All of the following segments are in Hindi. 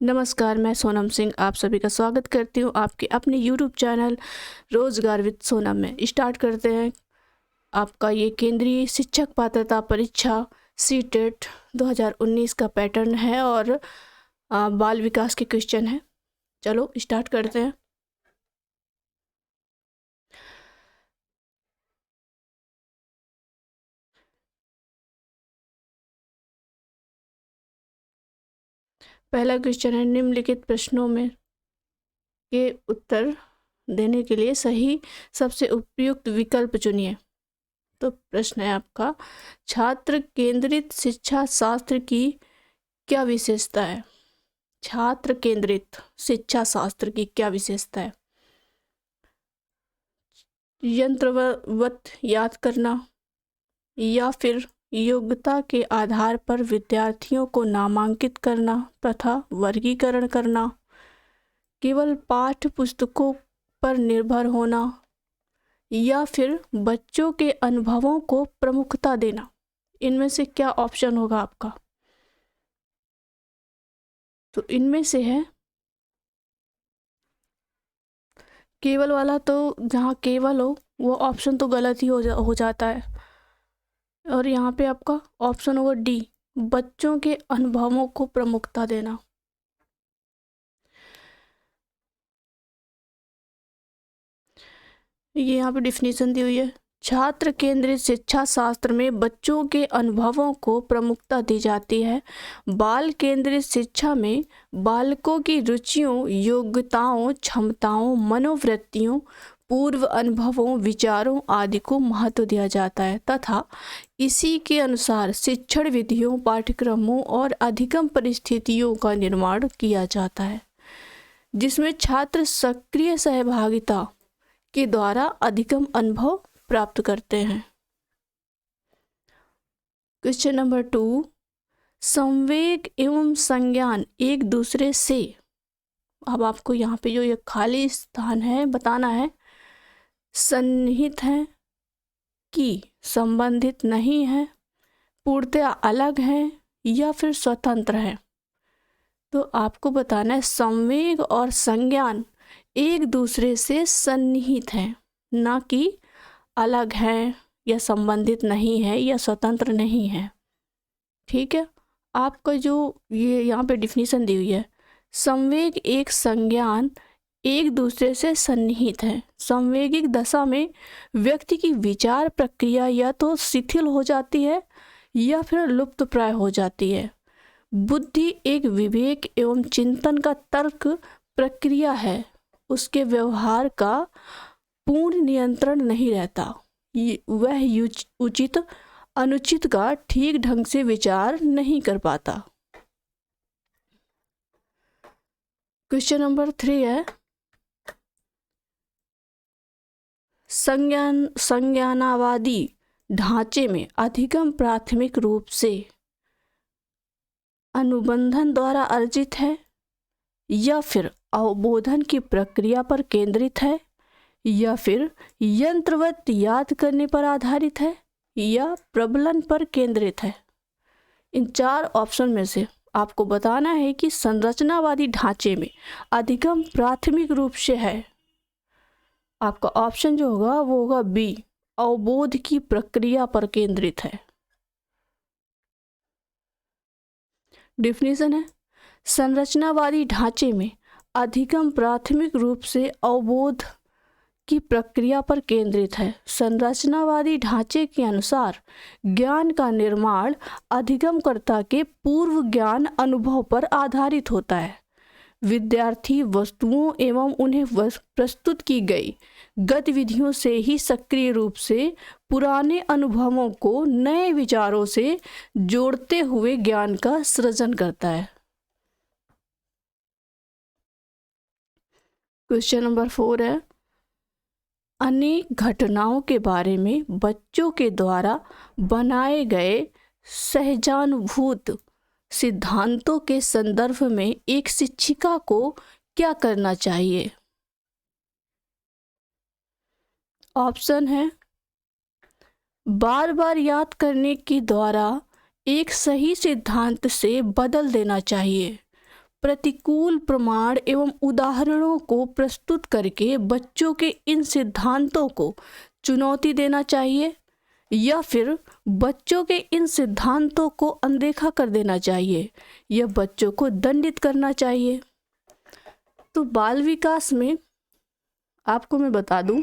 नमस्कार, मैं सोनम सिंह आप सभी का स्वागत करती हूँ आपके अपने यूट्यूब चैनल रोजगार विद सोनम में। स्टार्ट करते हैं। आपका ये केंद्रीय शिक्षक पात्रता परीक्षा सीटेट 2019 का पैटर्न है और बाल विकास के क्वेश्चन है। चलो स्टार्ट करते हैं। पहला क्वेश्चन है, निम्नलिखित प्रश्नों में के उत्तर देने के लिए सही सबसे उपयुक्त विकल्प चुनिए। तो प्रश्न है आपका, छात्र केंद्रित शिक्षा शास्त्र की क्या विशेषता है? छात्र केंद्रित शिक्षा शास्त्र की क्या विशेषता है? यंत्रवत याद करना, या फिर योग्यता के आधार पर विद्यार्थियों को नामांकित करना तथा वर्गीकरण करना, केवल पाठ्य पुस्तकों पर निर्भर होना, या फिर बच्चों के अनुभवों को प्रमुखता देना। इनमें से क्या ऑप्शन होगा आपका? तो इनमें से है केवल वाला। तो जहाँ केवल हो वो ऑप्शन तो गलत ही हो जाता है। और यहाँ पे आपका ऑप्शन होगा डी, बच्चों के अनुभवों को प्रमुखता देना। ये यहाँ पे डिफिनीशन दी हुई है, छात्र केंद्रित शिक्षा शास्त्र में बच्चों के अनुभवों को प्रमुखता दी जाती है। बाल केंद्रित शिक्षा में बालकों की रुचियों, योग्यताओं, क्षमताओं, मनोवृत्तियों, पूर्व अनुभवों, विचारों आदि को महत्व दिया जाता है तथा इसी के अनुसार शिक्षण विधियों, पाठ्यक्रमों और अधिगम परिस्थितियों का निर्माण किया जाता है, जिसमें छात्र सक्रिय सहभागिता के द्वारा अधिगम अनुभव प्राप्त करते हैं। क्वेश्चन नंबर 2, संवेग एवं संज्ञान एक दूसरे से, अब आपको यहाँ पे जो ये खाली स्थान है बताना है, सन्निहित है कि संबंधित नहीं है, पूर्णतया अलग है या फिर स्वतंत्र है। तो आपको बताना है संवेग और संज्ञान एक दूसरे से सन्निहित हैं, ना कि अलग हैं या संबंधित नहीं है या स्वतंत्र नहीं है। ठीक है, आपका जो ये यहाँ पे डिफिनीशन दी हुई है, संवेग एक संज्ञान एक दूसरे से सन्निहित है। संवेगिक दशा में व्यक्ति की विचार प्रक्रिया या तो शिथिल हो जाती है या फिर लुप्त प्राय हो जाती है। बुद्धि एक विवेक एवं चिंतन का तर्क प्रक्रिया है, उसके व्यवहार का पूर्ण नियंत्रण नहीं रहता, वह उचित अनुचित का ठीक ढंग से विचार नहीं कर पाता। क्वेश्चन नंबर 3 है, संज्ञानावादी ढांचे में अधिगम प्राथमिक रूप से अनुबंधन द्वारा अर्जित है या फिर अवबोधन की प्रक्रिया पर केंद्रित है या फिर यंत्रवत याद करने पर आधारित है या प्रबलन पर केंद्रित है। इन 4 ऑप्शन में से आपको बताना है कि संरचनावादी ढांचे में अधिगम प्राथमिक रूप से है। आपका ऑप्शन जो होगा वो होगा बी, अवबोध की प्रक्रिया पर केंद्रित है। डिफिनीशन है, संरचनावादी ढांचे में अधिगम प्राथमिक रूप से अवबोध की प्रक्रिया पर केंद्रित है। संरचनावादी ढांचे के अनुसार ज्ञान का निर्माण अधिगमकर्ता के पूर्व ज्ञान अनुभव पर आधारित होता है। विद्यार्थी वस्तुओं एवं उन्हें प्रस्तुत की गई गतिविधियों से ही सक्रिय रूप से पुराने अनुभवों को नए विचारों से जोड़ते हुए ज्ञान का सृजन करता है। क्वेश्चन नंबर 4 है, अनेक घटनाओं के बारे में बच्चों के द्वारा बनाए गए सहजानुभूत सिद्धांतों के संदर्भ में एक शिक्षिका को क्या करना चाहिए? ऑप्शन है, बार बार याद करने के द्वारा एक सही सिद्धांत से बदल देना चाहिए, प्रतिकूल प्रमाण एवं उदाहरणों को प्रस्तुत करके बच्चों के इन सिद्धांतों को चुनौती देना चाहिए या फिर बच्चों के इन सिद्धांतों को अनदेखा कर देना चाहिए या बच्चों को दंडित करना चाहिए। तो बाल विकास में आपको मैं बता दूं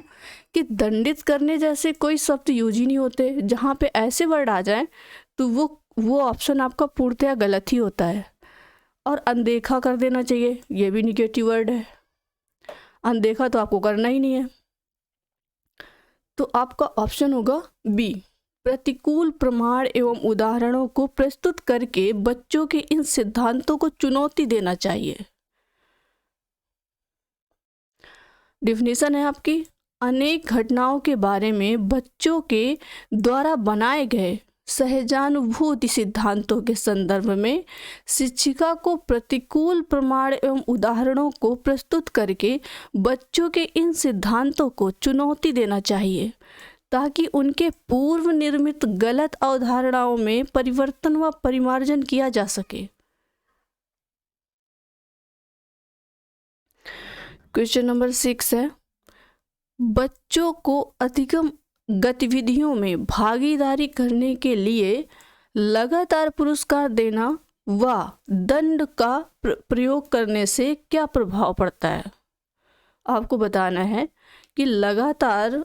कि दंडित करने जैसे कोई शब्द यूज ही नहीं होते। जहाँ पे ऐसे वर्ड आ जाएं तो वो ऑप्शन आपका पूर्णतया गलत ही होता है। और अनदेखा कर देना चाहिए, ये भी निगेटिव वर्ड है। अनदेखा तो आपको करना ही नहीं है, तो आपका ऑप्शन होगा बी, प्रतिकूल प्रमाण एवं उदाहरणों को प्रस्तुत करके बच्चों के इन सिद्धांतों को चुनौती देना चाहिए। डिफिनीशन है आपकी, अनेक घटनाओं के बारे में बच्चों के द्वारा बनाए गए सहजानुभूति सिद्धांतों के संदर्भ में शिक्षिका को प्रतिकूल प्रमाण एवं उदाहरणों को प्रस्तुत करके बच्चों के इन सिद्धांतों को चुनौती देना चाहिए ताकि उनके पूर्व निर्मित गलत अवधारणाओं में परिवर्तन व परिमार्जन किया जा सके। क्वेश्चन नंबर 6 है, बच्चों को अधिगम गतिविधियों में भागीदारी करने के लिए लगातार पुरस्कार देना व दंड का प्रयोग करने से क्या प्रभाव पड़ता है। आपको बताना है कि लगातार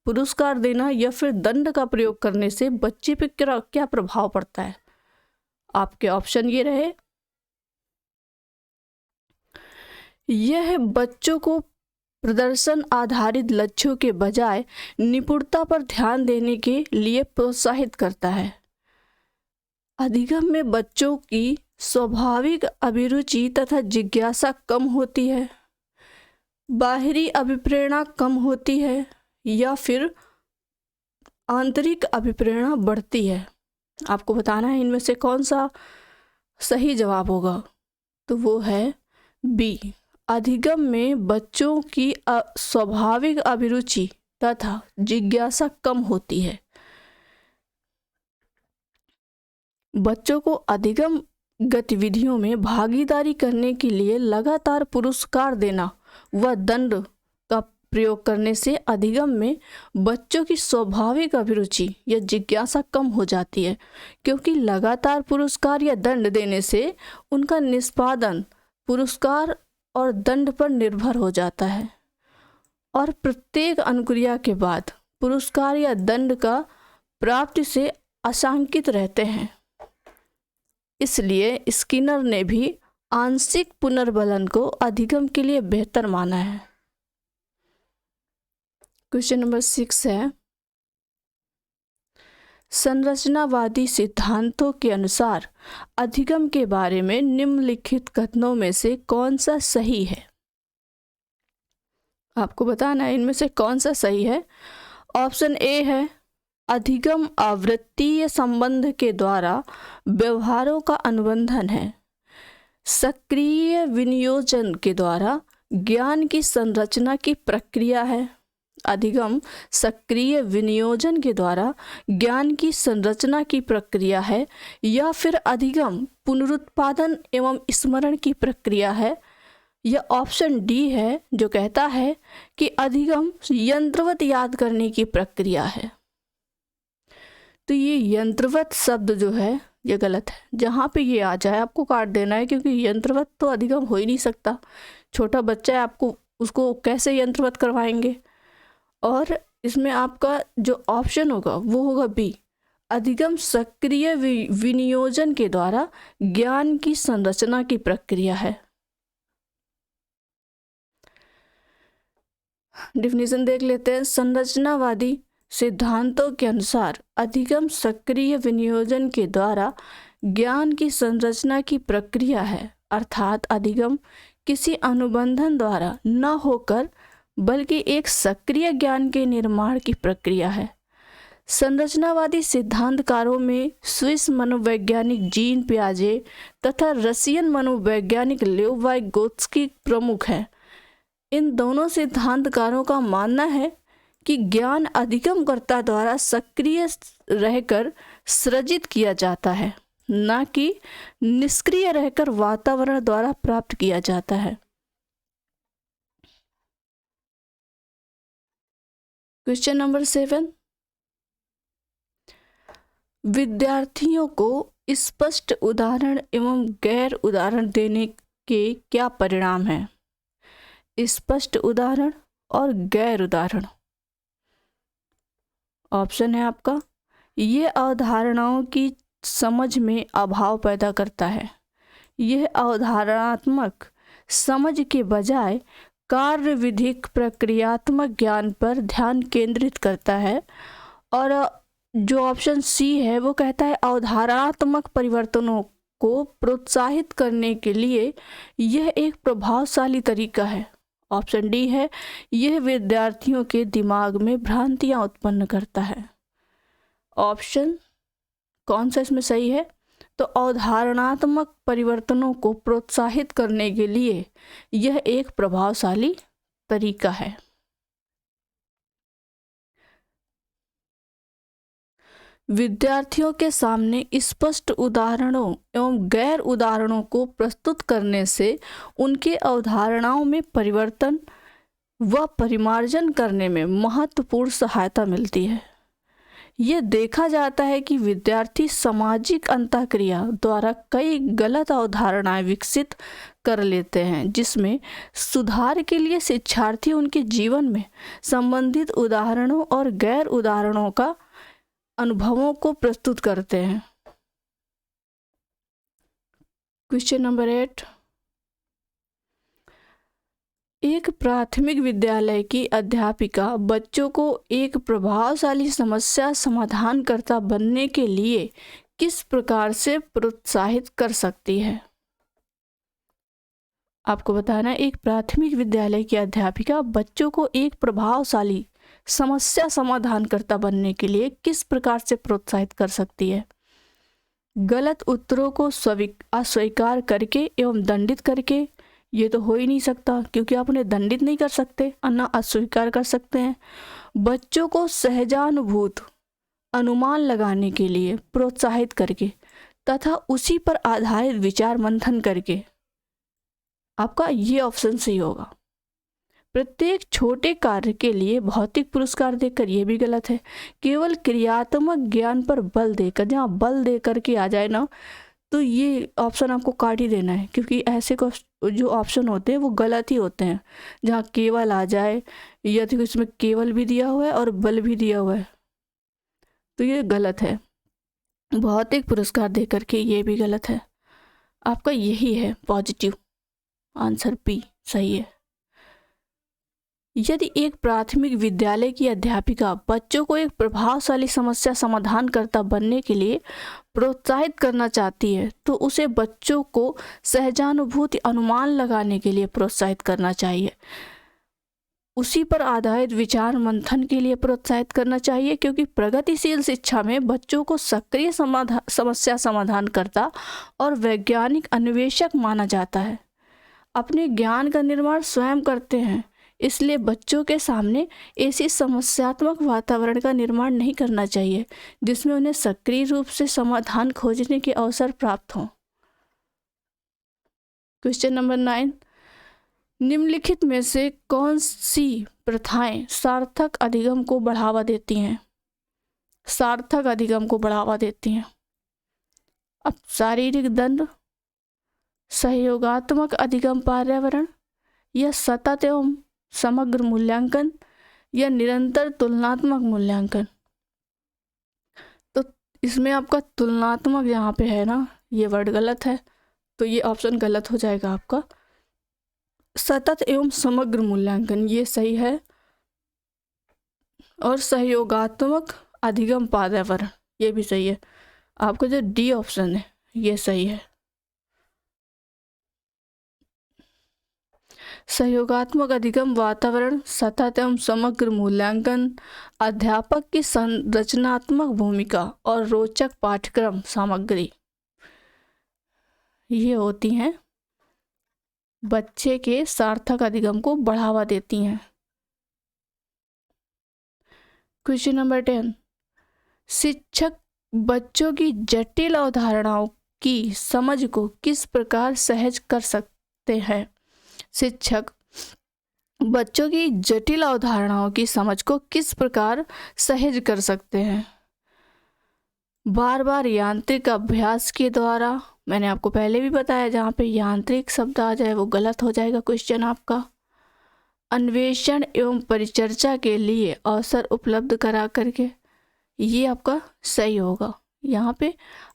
पुरस्कार देना या फिर दंड का प्रयोग करने से बच्चे पे क्या प्रभाव पड़ता है। आपके ऑप्शन ये रहे, यह बच्चों को प्रदर्शन आधारित लक्ष्यों के बजाय निपुणता पर ध्यान देने के लिए प्रोत्साहित करता है। अधिगम में बच्चों की स्वाभाविक अभिरुचि तथा जिज्ञासा कम होती है, बाहरी अभिप्रेरणा कम होती है या फिर आंतरिक अभिप्रेरणा बढ़ती है। आपको बताना है इनमें से कौन सा सही जवाब होगा। तो वो है बी, अधिगम में बच्चों की स्वाभाविक अभिरुचि तथा जिज्ञासा कम होती है। बच्चों को अधिगम गतिविधियों में भागीदारी करने के लिए लगातार पुरस्कार देना व दंड का प्रयोग करने से अधिगम में बच्चों की स्वाभाविक अभिरुचि या जिज्ञासा कम हो जाती है, क्योंकि लगातार पुरस्कार या दंड देने से उनका निष्पादन पुरस्कार और दंड पर निर्भर हो जाता है और प्रत्येक अनुक्रिया के बाद पुरस्कार या दंड का प्राप्ति से आशंकित रहते हैं। इसलिए स्किनर ने भी आंशिक पुनर्बलन को अधिगम के लिए बेहतर माना है। क्वेश्चन नंबर 6 है, संरचनावादी सिद्धांतों के अनुसार अधिगम के बारे में निम्नलिखित कथनों में से कौन सा सही है। आपको बताना है इनमें से कौन सा सही है। ऑप्शन ए है, अधिगम आवृत्तीय संबंध के द्वारा व्यवहारों का अनुबंधन है। सक्रिय विनियोजन के द्वारा ज्ञान की संरचना की प्रक्रिया है। अधिगम सक्रिय विनियोजन के द्वारा ज्ञान की संरचना की प्रक्रिया है या फिर अधिगम पुनरुत्पादन एवं स्मरण की प्रक्रिया है। यह ऑप्शन डी है जो कहता है कि अधिगम यंत्रवत याद करने की प्रक्रिया है। तो ये यंत्रवत शब्द जो है ये गलत है। जहाँ पे ये आ जाए आपको काट देना है, क्योंकि यंत्रवत तो अधिगम हो ही नहीं सकता। छोटा बच्चा है, आपको उसको कैसे यंत्रवत करवाएंगे। और इसमें आपका जो ऑप्शन होगा वो होगा बी, अधिगम सक्रिय विनियोजन के द्वारा ज्ञान की संरचना की प्रक्रिया है। डिफिनीशन देख लेते हैं। संरचनावादी सिद्धांतों के अनुसार अधिगम सक्रिय विनियोजन के द्वारा ज्ञान की संरचना की प्रक्रिया है, अर्थात अधिगम किसी अनुबंधन द्वारा न होकर बल्कि एक सक्रिय ज्ञान के निर्माण की प्रक्रिया है। संरचनावादी सिद्धांतकारों में स्विस मनोवैज्ञानिक जीन पियाजे तथा रशियन मनोवैज्ञानिक लेव वाइगोत्स्की प्रमुख हैं। इन दोनों सिद्धांतकारों का मानना है कि ज्ञान अधिगमकर्ता द्वारा सक्रिय रहकर सृजित किया जाता है, ना कि निष्क्रिय रहकर वातावरण द्वारा प्राप्त किया जाता है। क्वेश्चन नंबर 7, विद्यार्थियों को स्पष्ट उदाहरण एवं गैर उदाहरण देने के क्या परिणाम हैं? स्पष्ट उदाहरण और गैर उदाहरण। ऑप्शन है आपका, ये अवधारणाओं की समझ में अभाव पैदा करता है। यह अवधारणात्मक समझ के बजाय कार्य विधिक प्रक्रियात्मक ज्ञान पर ध्यान केंद्रित करता है। और जो ऑप्शन सी है वो कहता है अवधारणात्मक परिवर्तनों को प्रोत्साहित करने के लिए यह एक प्रभावशाली तरीका है। ऑप्शन डी है, यह विद्यार्थियों के दिमाग में भ्रांतियां उत्पन्न करता है। ऑप्शन कौन सा इसमें सही है? तो अवधारणात्मक परिवर्तनों को प्रोत्साहित करने के लिए यह एक प्रभावशाली तरीका है। विद्यार्थियों के सामने स्पष्ट उदाहरणों एवं गैर उदाहरणों को प्रस्तुत करने से उनके अवधारणाओं में परिवर्तन व परिमार्जन करने में महत्वपूर्ण सहायता मिलती है। ये देखा जाता है कि विद्यार्थी सामाजिक अंतःक्रिया द्वारा कई गलत अवधारणाएं विकसित कर लेते हैं, जिसमें सुधार के लिए शिक्षार्थी उनके जीवन में संबंधित उदाहरणों और गैर उदाहरणों का अनुभवों को प्रस्तुत करते हैं। क्वेश्चन नंबर 8, एक प्राथमिक विद्यालय की अध्यापिका बच्चों को एक प्रभावशाली समस्या समाधानकर्ता बनने के लिए किस प्रकार से प्रोत्साहित कर सकती है? आपको बताना, एक प्राथमिक विद्यालय की अध्यापिका बच्चों को एक प्रभावशाली समस्या समाधानकर्ता बनने के लिए किस प्रकार से प्रोत्साहित कर सकती है? गलत उत्तरों को अस्वीकार करके एवं दंडित करके? ये तो हो ही नहीं सकता, क्योंकि आप उन्हें दंडित नहीं कर सकते और ना अस्वीकार कर सकते हैं। बच्चों को सहजानुभूत अनुमान लगाने के लिए प्रोत्साहित करके तथा उसी पर आधारित विचार मंथन करके? आपका ये ऑप्शन सही होगा। प्रत्येक छोटे कार्य के लिए भौतिक पुरस्कार देकर, ये भी गलत है। केवल क्रियात्मक ज्ञान पर बल देकर, जहाँ बल दे करके आ जाए ना, तो ये ऑप्शन आपको काट ही देना है, क्योंकि ऐसे जो ऑप्शन होते हैं वो गलत ही होते हैं। जहाँ केवल आ जाए या तो इसमें केवल भी दिया हुआ है और बल भी दिया हुआ है, तो ये गलत है। भौतिक पुरस्कार दे करके, ये भी गलत है। आपका यही है पॉजिटिव आंसर, बी सही है। यदि एक प्राथमिक विद्यालय की अध्यापिका बच्चों को एक प्रभावशाली समस्या समाधानकर्ता बनने के लिए प्रोत्साहित करना चाहती है, तो उसे बच्चों को सहजानुभूति अनुमान लगाने के लिए प्रोत्साहित करना चाहिए, उसी पर आधारित विचार मंथन के लिए प्रोत्साहित करना चाहिए, क्योंकि प्रगतिशील शिक्षा में बच्चों को सक्रिय समस्या समाधानकर्ता और वैज्ञानिक अन्वेषक माना जाता है। अपने ज्ञान का निर्माण स्वयं करते हैं, इसलिए बच्चों के सामने ऐसी समस्यात्मक वातावरण का निर्माण नहीं करना चाहिए जिसमें उन्हें सक्रिय रूप से समाधान खोजने के अवसर प्राप्त हों। क्वेश्चन नंबर 9, निम्नलिखित में से कौन सी प्रथाएं सार्थक अधिगम को बढ़ावा देती हैं? सार्थक अधिगम को बढ़ावा देती हैं। अब शारीरिक दंड, सहयोगात्मक अधिगम पर्यावरण, या सतत एवं समग्र मूल्यांकन, या निरंतर तुलनात्मक मूल्यांकन? तो इसमें आपका तुलनात्मक यहाँ पे है ना, ये वर्ड गलत है, तो ये ऑप्शन गलत हो जाएगा आपका। सतत एवं समग्र मूल्यांकन ये सही है, और सहयोगात्मक अधिगम पर्यावरण ये भी सही है। आपका जो डी ऑप्शन है ये सही है। सहयोगात्मक अधिगम वातावरण, सतत एवं समग्र मूल्यांकन, अध्यापक की संरचनात्मक भूमिका और रोचक पाठ्यक्रम सामग्री, ये होती हैं बच्चे के सार्थक अधिगम को बढ़ावा देती हैं। क्वेश्चन नंबर 10, शिक्षक बच्चों की जटिल अवधारणाओं की समझ को किस प्रकार सहज कर सकते हैं? शिक्षक बच्चों की जटिल अवधारणाओं की समझ को किस प्रकार सहज कर सकते हैं? बार बार यांत्रिक अभ्यास के द्वारा। मैंने आपको पहले भी बताया, जहाँ पे यांत्रिक शब्द आ जाए वो गलत हो जाएगा क्वेश्चन आपका। अन्वेषण एवं परिचर्चा के लिए अवसर उपलब्ध करा करके, ये आपका सही होगा। यहाँ पे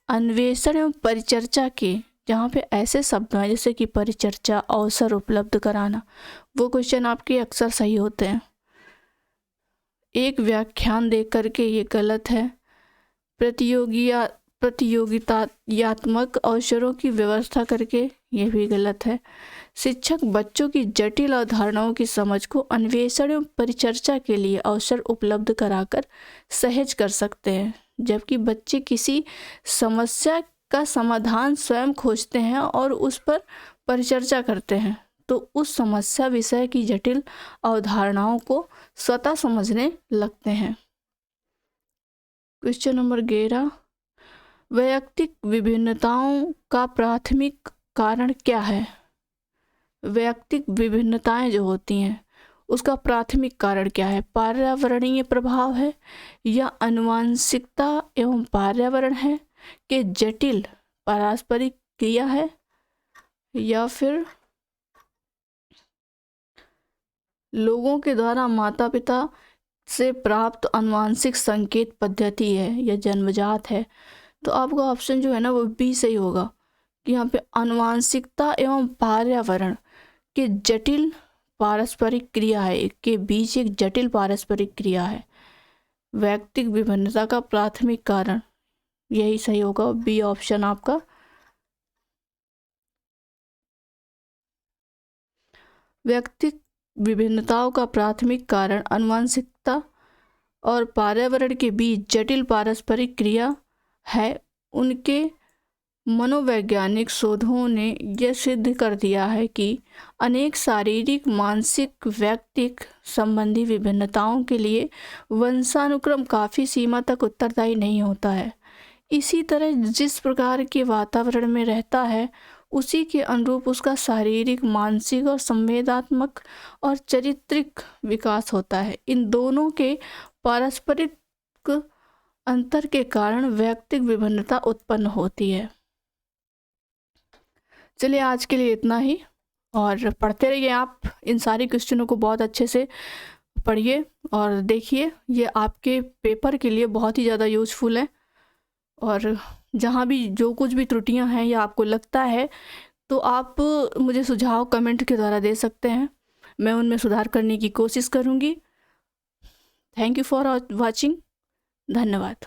अन्वेषण एवं परिचर्चा के, जहाँ पे ऐसे शब्द हैं जैसे कि परिचर्चा, अवसर उपलब्ध कराना, वो क्वेश्चन आपके अक्सर सही होते हैं। एक व्याख्यान दे करके, ये गलत है। प्रतियोगितात्मक अवसरों की व्यवस्था करके, ये भी गलत है। शिक्षक बच्चों की जटिल अवधारणाओं की समझ को अन्वेषण एवं परिचर्चा के लिए अवसर उपलब्ध कराकर सहज कर सकते हैं। जबकि बच्चे किसी समस्या का समाधान स्वयं खोजते हैं और उस पर परिचर्चा करते हैं, तो उस समस्या विषय की जटिल अवधारणाओं को स्वतः समझने लगते हैं। क्वेश्चन नंबर 11, वैयक्तिक विभिन्नताओं का प्राथमिक कारण क्या है? वैयक्तिक विभिन्नताएं जो होती हैं उसका प्राथमिक कारण क्या है? पर्यावरणीय प्रभाव है, या आनुवंशिकता एवं पर्यावरण है, कि जटिल पारस्परिक क्रिया है, या फिर लोगों के द्वारा माता पिता से प्राप्त आनुवंशिक संकेत पद्धति है, या जन्मजात है? तो आपका ऑप्शन जो है ना वो बी सही होगा, कि यहाँ पे आनुवंशिकता एवं पर्यावरण के जटिल पारस्परिक क्रिया है, के बीच एक जटिल पारस्परिक क्रिया है। वैयक्तिक विभिन्नता का प्राथमिक कारण, यही सही होगा, बी ऑप्शन आपका। वैयक्तिक विभिन्नताओं का प्राथमिक कारण आनुवंशिकता और पर्यावरण के बीच जटिल पारस्परिक क्रिया है। उनके मनोवैज्ञानिक शोधों ने यह सिद्ध कर दिया है कि अनेक शारीरिक, मानसिक, व्यक्तिक संबंधी विभिन्नताओं के लिए वंशानुक्रम काफ़ी सीमा तक उत्तरदायी नहीं होता है। इसी तरह जिस प्रकार के वातावरण में रहता है उसी के अनुरूप उसका शारीरिक, मानसिक और संवेदनात्मक और चारित्रिक विकास होता है। इन दोनों के पारस्परिक अंतर के कारण वैयक्तिक विभिन्नता उत्पन्न होती है। चलिए आज के लिए इतना ही, और पढ़ते रहिए आप इन सारे क्वेश्चनों को बहुत अच्छे से पढ़िए और देखिए, ये आपके पेपर के लिए बहुत ही ज़्यादा यूज़फुल है। और जहाँ भी जो कुछ भी त्रुटियां हैं या आपको लगता है तो आप मुझे सुझाव कमेंट के द्वारा दे सकते हैं, मैं उनमें सुधार करने की कोशिश करूँगी। Thank you for watching. धन्यवाद।